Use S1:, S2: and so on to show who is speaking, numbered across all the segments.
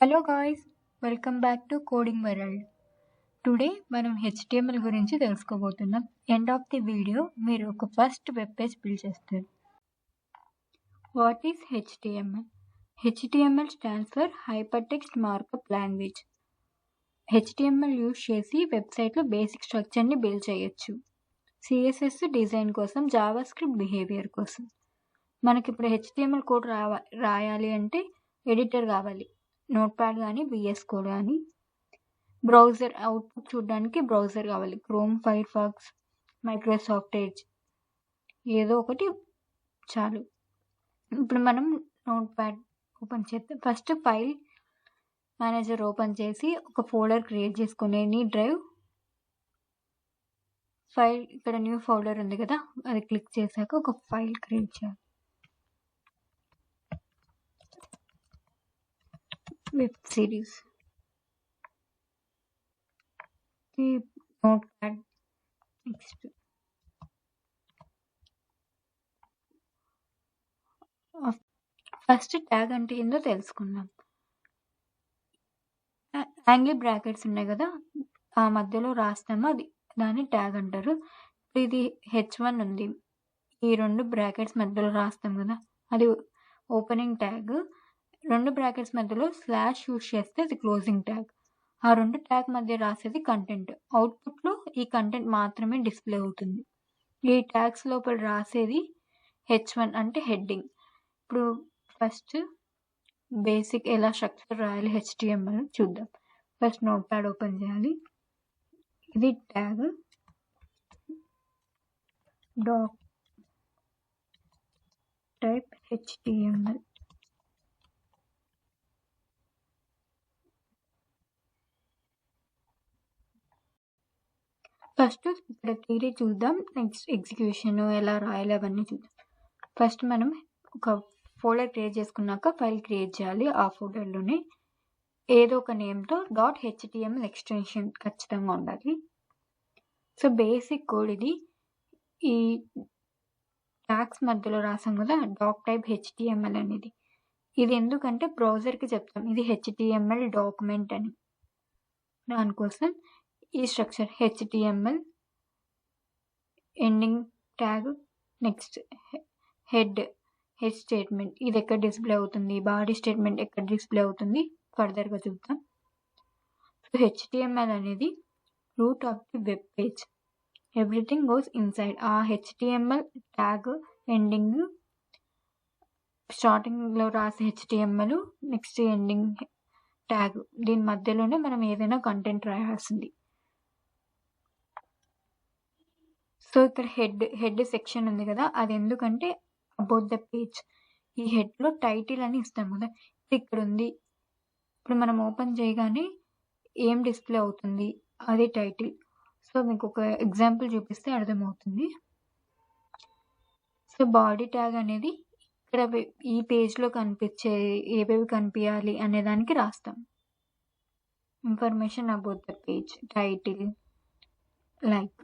S1: Hello guys, welcome back to coding world. Today మనం HTML గురించి తెలుసుకోబోతున్నాం. ఎండ్ ఆఫ్ ది వీడియో మీరు ఒక ఫస్ట్ వెబ్ పేజ్ బిల్డ్ చేస్తారు. What is HTML? HTML stands for hyper text markup language. HTML use చేసి వెబ్సైట్లో basic స్ట్రక్చర్ని build చేయొచ్చు. CSS design కోసం, జావా స్క్రిప్ట్ బిహేవియర్ కోసం. మనకి ఇప్పుడు HTML కోడ్ రాయాలి అంటే ఎడిటర్ కావాలి. నోట్ప్యాడ్ కానీ VS కోడ్ కానీ. బ్రౌజర్ అవుట్పుట్ చూడడానికి బ్రౌజర్ కావాలి. Chrome, Firefox, Microsoft Edge, ఏదో ఒకటి చాలు. ఇప్పుడు మనం నోట్ప్యాడ్ ఓపెన్ చేద్దాం. ఫస్ట్ ఫైల్ మేనేజర్ ఓపెన్ చేసి ఒక ఫోల్డర్ క్రియేట్ చేసుకుని ఎనీ డ్రైవ్ ఫైల్, ఇక్కడ న్యూ ఫోల్డర్ ఉంది కదా, అది క్లిక్ చేశాక ఒక ఫైల్ క్రియేట్ చేయాలి. Web series, notepad. Next first tag అంటే ఏందో తెలుసుకుందాం. యాంగిల్ బ్రాకెట్స్ ఉన్నాయి కదా, ఆ మధ్యలో రాస్తాము, అది దాన్ని ట్యాగ్ అంటారు. ఇది H1 ఉంది, ఈ రెండు బ్రాకెట్స్ మధ్యలో రాస్తాం కదా, అది ఓపెనింగ్ ట్యాగ్. రెండు బ్రాకెట్స్ మధ్యలో స్లాష్ యూజ్ చేస్తే అది క్లోజింగ్ ట్యాగ్. ఆ రెండు ట్యాగ్ మధ్య రాసేది కంటెంట్. అవుట్పుట్లో ఈ కంటెంట్ మాత్రమే డిస్ప్లే అవుతుంది. ఈ ట్యాగ్స్ లోపల రాసేది H1 అంటే హెడ్డింగ్. ఇప్పుడు ఫస్ట్ బేసిక్ ఎలా స్ట్రక్చర్ రాయాలి HTML చూద్దాం. ఫస్ట్ నోట్ప్యాడ్ ఓపెన్ చేయాలి. ఇది tag doc type HTML. First ఇక్కడ థియరీ చూద్దాం, నెక్స్ట్ ఎగ్జిక్యూషన్ ఎలా రాయాలి అవన్నీ చూద్దాం. ఫస్ట్ మనం ఒక ఫోల్డర్ క్రియేట్ చేసుకున్నాక ఫైల్ క్రియేట్ చేయాలి. ఆ ఫోల్డర్లోనే ఏదో ఒక నేమ్తో .html ఎక్స్టెన్షన్ ఖచ్చితంగా ఉండాలి. సో బేసిక్ కోడ్ ఇది. ఈ ట్యాగ్స్ మధ్యలో రాసాం కదా డాక్ టైప్ HTML అనేది. ఇది ఎందుకంటే బ్రౌజర్కి చెప్తాం ఇది HTML డాక్యుమెంట్ అని. దానికోసం ఈ structure HTML ending tag, next head statement, ఇది ఎక్కడ డిస్ప్లే అవుతుంది, బాడీ స్టేట్మెంట్ ఎక్కడ డిస్ప్లే అవుతుంది ఫర్దర్గా చూద్దాం. సో HTML అనేది root of the web page. Everything goes inside. ఆ HTML ట్యాగ్ ఎండింగ్, స్టార్టింగ్లో రాసే HTML, నెక్స్ట్ ఎండింగ్ ట్యాగ్, దీని మధ్యలోనే మనం ఏదైనా కంటెంట్ రాయాల్సింది. సో ఇక్కడ హెడ్ సెక్షన్ ఉంది కదా, అది ఎందుకంటే అబౌట్ ద పేజ్. ఈ హెడ్లో టైటిల్ అని ఇస్తాం కదా, ఇక్కడ ఉంది. ఇప్పుడు మనం ఓపెన్ చేయగానే ఏం డిస్ప్లే అవుతుంది, అది టైటిల్. సో మీకు ఒక ఎగ్జాంపుల్ చూపిస్తే అర్థమవుతుంది. సో బాడీ ట్యాగ్ అనేది ఇక్కడ ఈ పేజ్లో కనిపించే ఏవేవి కనిపించాలి అనే దానికి రాస్తాం. Information about the page, title, like.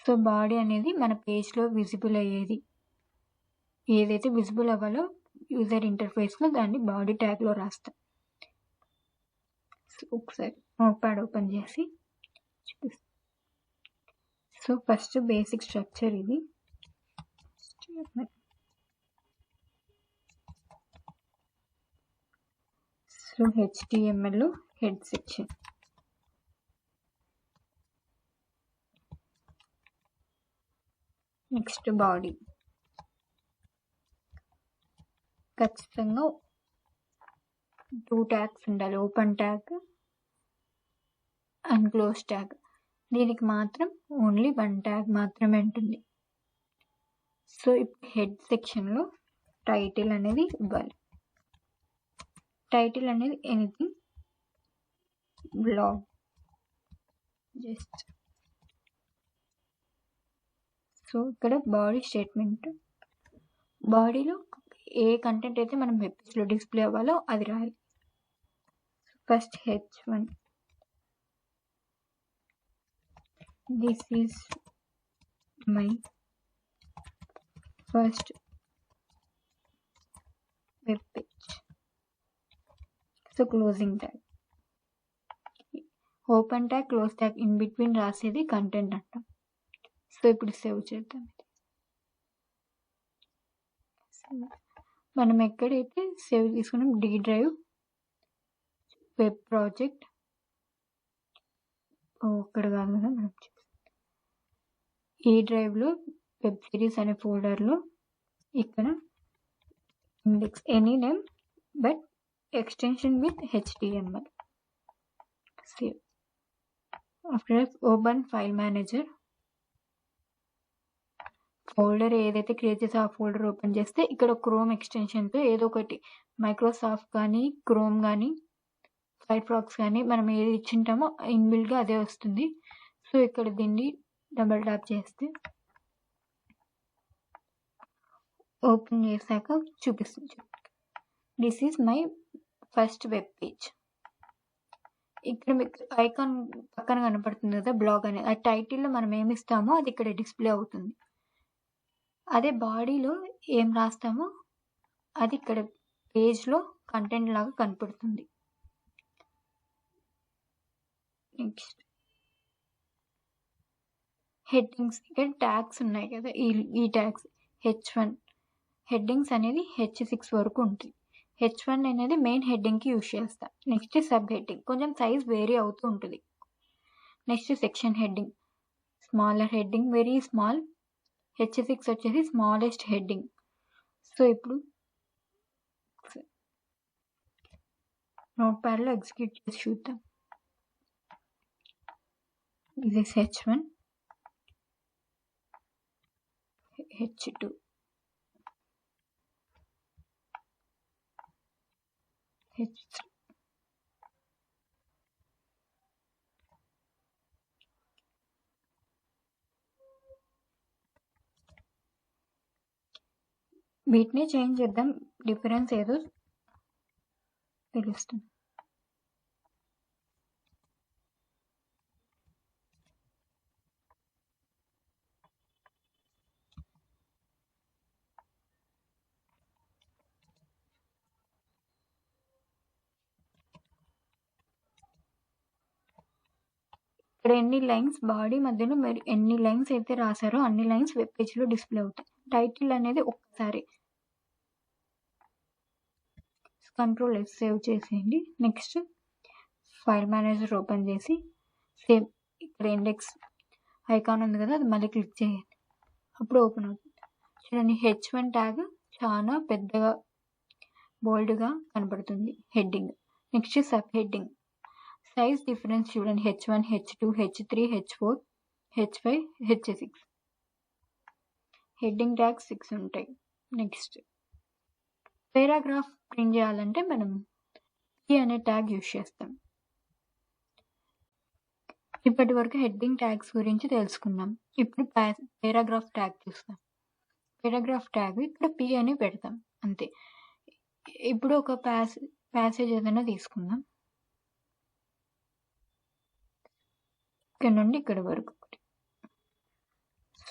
S1: So body అనేది మన పేజ్లో విజిబుల్ అయ్యేది, ఏదైతే విజిబుల్ అవ్వాలో యూజర్ ఇంటర్ఫేస్లో దాన్ని బాడీ ట్యాగ్లో రాస్తాం. ఒకసారి నోట్ప్యాడ్ ఓపెన్ చేసి చూపిస్తాం. సో ఫస్ట్ బేసిక్ స్ట్రక్చర్ ఇది. So HTML head section, next body. ఖచ్చితంగా 2 ట్యాగ్స్ ఉండాలి, open tag and close tag. దీనికి మాత్రం ఓన్లీ 1 ట్యాగ్ మాత్రమే ఉంటుంది. సో ఇప్పుడు హెడ్ సెక్షన్లో టైటిల్ అనేది ఇవ్వాలి. టైటిల్ అనేది ఎనీథింగ్, బ్లాగ్, జస్ట్. సో ఇక్కడ బాడీ స్టేట్మెంట్, బాడీలో ఏ కంటెంట్ అయితే మనం వెబ్ పేజ్లో డిస్ప్లే అవ్వాలో అది రాయాలి. First H1, this is my first web page. So closing tag, open tag, close tag in between రాసేది కంటెంట్ అంటాం. సో ఇప్పుడు సేవ్ చేద్దాం. మనం ఎక్కడైతే సేవ్ తీసుకున్నాం డి డ్రైవ్, వెబ్ ప్రాజెక్ట్, ఇక్కడ కాదు కదా మనం ఈ డ్రైవ్లో వెబ్ సిరీస్ అనే ఫోల్డర్లో ఇక్కడ index any name but extension with HTML. Save. After open file manager, folder ఏదైతే క్రియేట్ చేసి ఆ ఫోల్డర్ ఓపెన్ చేస్తే ఇక్కడ క్రోమ్ ఎక్స్టెన్షన్తో ఏదో ఒకటి మైక్రోసాఫ్ట్ కానీ క్రోమ్ కానీ ఫైర్ ఫాక్స్ కానీ మనం ఏది ఇచ్చింటామో ఇన్బిల్డ్గా అదే వస్తుంది. సో ఇక్కడ దీన్ని డబుల్ ట్యాప్ చేస్తే ఓపెన్ చేశాక చూపిస్తుంది. This is my first web page. ఇక్కడ మీకు ఐకాన్ పక్కన కనపడుతుంది కదా బ్లాగ్ అనేది, ఆ టైటిల్లో మనం ఏమి ఇస్తామో అది ఇక్కడ డిస్ప్లే అవుతుంది. అదే బాడీలో ఏం రాస్తామో అది ఇక్కడ పేజ్లో కంటెంట్ లాగా కనపడుతుంది. నెక్స్ట్ హెడ్డింగ్స్, ఇక్కడ ట్యాగ్స్ ఉన్నాయి కదా, ఈ ట్యాగ్స్ H1 హెడ్డింగ్స్ అనేది H6 వరకు ఉంటుంది. H1 అనేది మెయిన్ హెడ్డింగ్కి యూజ్ చేస్తాం. నెక్స్ట్ సబ్ హెడ్డింగ్ కొంచెం సైజ్ వేరీ అవుతూ ఉంటుంది. Next section heading, smaller heading, very small. H6 వచ్చేసి స్మాలెస్ట్ హెడ్డింగ్. సో ఇప్పుడు నోట్ ప్యాడ్లో ఎగ్జిక్యూట్ చేసి చూద్దాం. ఇది H1, H2, H3. వీటిని చేంజ్ చేద్దాం, డిఫరెన్స్ ఏదో తెలుస్తుంది. ఇక్కడ ఎన్ని లైన్స్ బాడీ మధ్యలో మీరు ఎన్ని లైన్స్ అయితే రాసారో అన్ని లైన్స్ వెబ్ పేజ్లో డిస్ప్లే అవుతాయి. టైటిల్ అనేది ఒక్కసారి Ctrl+S సేవ్ చేసేయండి. నెక్స్ట్ ఫైల్ మేనేజర్ ఓపెన్ చేసి సేమ్ ఇక్కడ ఇండెక్స్ ఐకాన్ ఉంది కదా, అది మళ్ళీ క్లిక్ చేయండి. అప్పుడు ఓపెన్ అవుతుంది. చూడండి H1 ట్యాగ్ చాలా పెద్దగా బోల్డ్గా కనబడుతుంది heading. Next sub heading size difference చూడండి, H1, H2, H3, H4, H5, H6. Heading tags 6 ఉంటాయి. నెక్స్ట్ పారాగ్రాఫ్ ప్రింట్ చేయాలంటే మనం P అనే ట్యాగ్ యూజ్ చేస్తాం. ఇప్పటి వరకు హెడ్డింగ్ ట్యాగ్స్ గురించి తెలుసుకున్నాం. ఇప్పుడు పారాగ్రాఫ్ ట్యాగ్ చూస్తాం. పారాగ్రాఫ్ ట్యాగ్ ఇక్కడ P అని పెడతాం అంతే. ఇప్పుడు ఒక ప్యాసేజ్ ఏదైనా తీసుకుందాం, ఇక్కడ నుండి ఇక్కడ వరకు.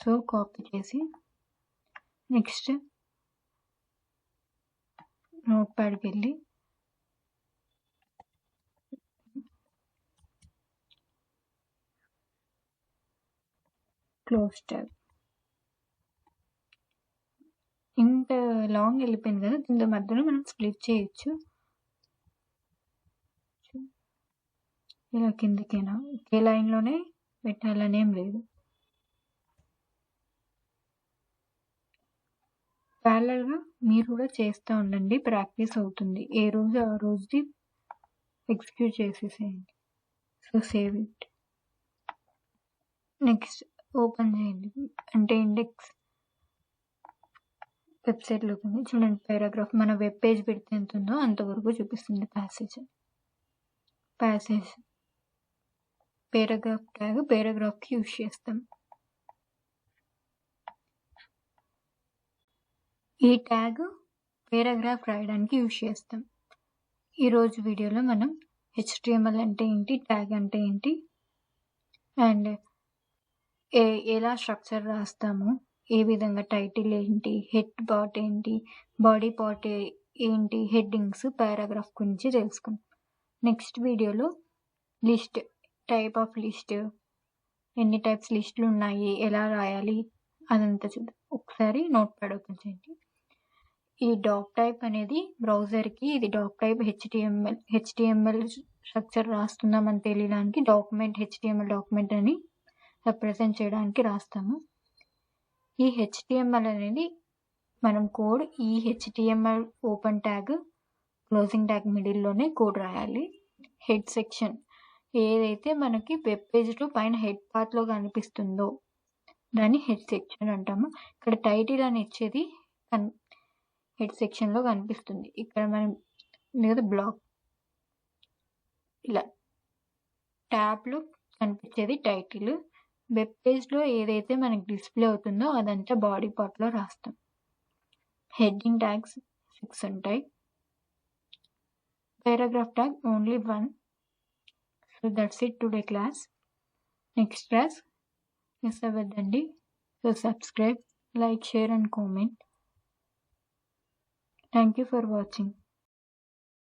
S1: సో కాపీ చేసి నెక్స్ట్ నోట్ ప్యాడ్కి వెళ్ళి క్లోజ్ ట్యాగ్. ఇంత లాంగ్ వెళ్ళిపోయింది కదా, దీని మధ్యలో మనం స్ప్లిట్ చేయొచ్చు. ఇలా కిందకైనా ఒకే లైన్లోనే పెట్టాలనేం లేదు. ప్యారలల్గా మీరు కూడా చేస్తూ ఉండండి, ప్రాక్టీస్ అవుతుంది. ఏ రోజు ఆ రోజుది ఎగ్జిక్యూట్ చేసేసేయండి. So save it. Next open చేయండి, అంటే ఇండెక్స్ వెబ్సైట్లోకి ఉంది. చూడండి పారాగ్రాఫ్ మన వెబ్ పేజ్ పెడితే ఎంత ఉందో అంతవరకు చూపిస్తుంది ప్యాసేజ్. పారాగ్రాఫ్ ట్యాగ్ పారాగ్రాఫ్కి యూజ్ చేస్తాం. ఈ ట్యాగ్ పారాగ్రాఫ్ రాయడానికి యూజ్ చేస్తాం. ఈరోజు వీడియోలో మనం HTML అంటే ఏంటి, ట్యాగ్ అంటే ఏంటి, అండ్ ఎలా స్ట్రక్చర్ రాస్తాము, ఏ విధంగా టైటిల్ ఏంటి, హెడ్ పార్ట్ ఏంటి, బాడీ పార్ట్ ఏంటి, హెడ్డింగ్స్, పారాగ్రాఫ్ గురించి తెలుసుకున్నాం. నెక్స్ట్ వీడియోలో లిస్ట్, టైప్ ఆఫ్ లిస్ట్, ఎన్ని టైప్స్ లిస్టులు ఉన్నాయి, ఎలా రాయాలి అదంతా చూద్దాం. ఒకసారి నోట్ ప్యాడ్ ఓపెన్ చేయండి. ఈ డాక్ టైప్ అనేది బ్రౌజర్కి, ఇది డాక్ టైప్ హెచ్టిఎంఎల్ స్ట్రక్చర్ రాస్తున్నామని తెలియడానికి హెచ్టిఎంఎల్ డాక్యుమెంట్ అని రిప్రజెంట్ చేయడానికి రాస్తాము. ఈ హెచ్టిఎంఎల్ అనేది మనం కోడ్ ఈ HTML open tag, closing tag మిడిల్లోనే కోడ్ రాయాలి. హెడ్ సెక్షన్ ఏదైతే మనకి వెబ్ పేజ్లో పైన హెడ్ పార్ట్లో కనిపిస్తుందో దాన్ని హెడ్ సెక్షన్ అంటాము. ఇక్కడ టైటిల్ అని ఇచ్చేది హెడ్ సెక్షన్లో కనిపిస్తుంది. ఇక్కడ మనం లేదా బ్లాక్ ఇలా ట్యాబ్లో కనిపించేది టైటిల్. వెబ్ పేజ్లో ఏదైతే మనకి డిస్ప్లే అవుతుందో అదంతా బాడీ పార్ట్లో రాస్తాం. హెడ్డింగ్ ట్యాగ్స్ 6 ఉంటాయి. Paragraph tag only 1. So that's it today class. Next class miss అవ్వద్దండి. So subscribe, like, share and comment. Thank you for watching.